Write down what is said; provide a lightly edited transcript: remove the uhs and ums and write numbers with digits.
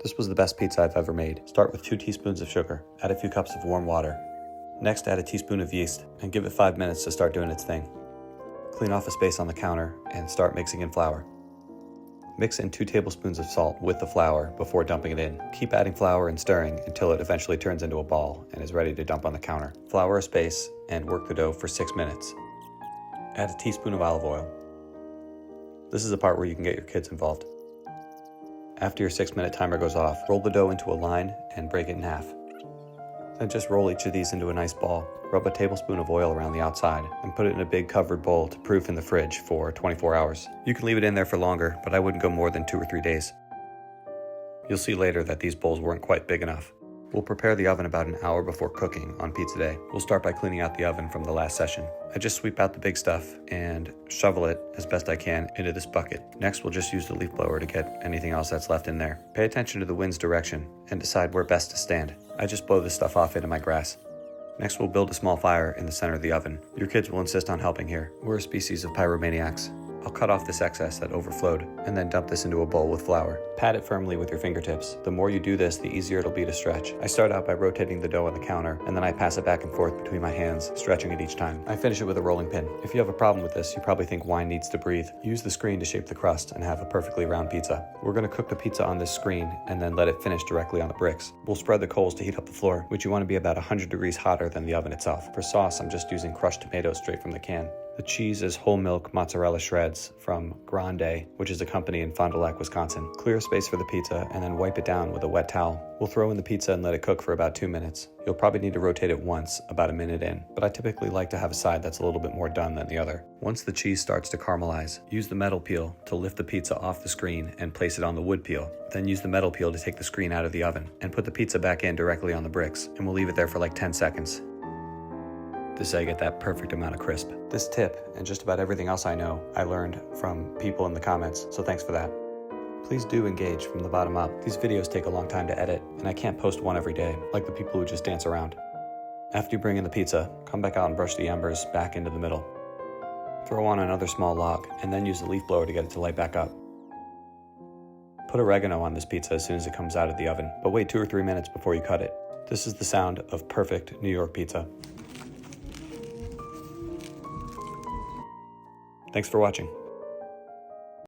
This was the best pizza I've ever made. Start with 2 teaspoons of sugar. Add a few cups of warm water. Next, add a teaspoon of yeast and give it 5 minutes to start doing its thing. Clean off a space on the counter and start mixing in flour. Mix in 2 tablespoons of salt with the flour before dumping it in. Keep adding flour and stirring until it eventually turns into a ball and is ready to dump on the counter. Flour a space and work the dough for 6 minutes. Add a teaspoon of olive oil. This is the part where you can get your kids involved. After your 6-minute timer goes off, roll the dough into a line and break it in half. Then just roll each of these into a nice ball. Rub a tablespoon of oil around the outside and put it in a big covered bowl to proof in the fridge for 24 hours. You can leave it in there for longer, but I wouldn't go more than 2 or 3 days. You'll see later that these bowls weren't quite big enough. We'll prepare the oven about an hour before cooking on pizza day. We'll start by cleaning out the oven from the last session. I just sweep out the big stuff and shovel it as best I can into this bucket. Next, we'll just use the leaf blower to get anything else that's left in there. Pay attention to the wind's direction and decide where best to stand. I just blow this stuff off into my grass. Next, we'll build a small fire in the center of the oven. Your kids will insist on helping here. We're a species of pyromaniacs. I'll cut off this excess that overflowed and then dump this into a bowl with flour. Pat it firmly with your fingertips. The more you do this, the easier it'll be to stretch. I start out by rotating the dough on the counter, and then I pass it back and forth between my hands, stretching it each time. I finish it with a rolling pin. If you have a problem with this, you probably think wine needs to breathe. Use the screen to shape the crust and have a perfectly round pizza. We're going to cook the pizza on this screen and then let it finish directly on the bricks. We'll spread the coals to heat up the floor, which you want to be about 100 degrees hotter than the oven itself. For sauce, I'm just using crushed tomatoes straight from the can. The cheese is whole milk mozzarella shreds from Grande, which is a company in Fond du Lac, Wisconsin. Clear a space for the pizza and then wipe it down with a wet towel. We'll throw in the pizza and let it cook for about 2 minutes. You'll probably need to rotate it once, about a minute in, but I typically like to have a side that's a little bit more done than the other. Once the cheese starts to caramelize, use the metal peel to lift the pizza off the screen and place it on the wood peel. Then use the metal peel to take the screen out of the oven and put the pizza back in directly on the bricks, and we'll leave it there for like 10 seconds. This I get that perfect amount of crisp. This tip, and just about everything else I know, I learned from people in the comments, so thanks for that. Please do engage from the bottom up. These videos take a long time to edit, and I can't post one every day, like the people who just dance around. After you bring in the pizza, come back out and brush the embers back into the middle. Throw on another small log, and then use the leaf blower to get it to light back up. Put oregano on this pizza as soon as it comes out of the oven, but wait 2 or 3 minutes before you cut it. This is the sound of perfect New York pizza. Thanks for watching.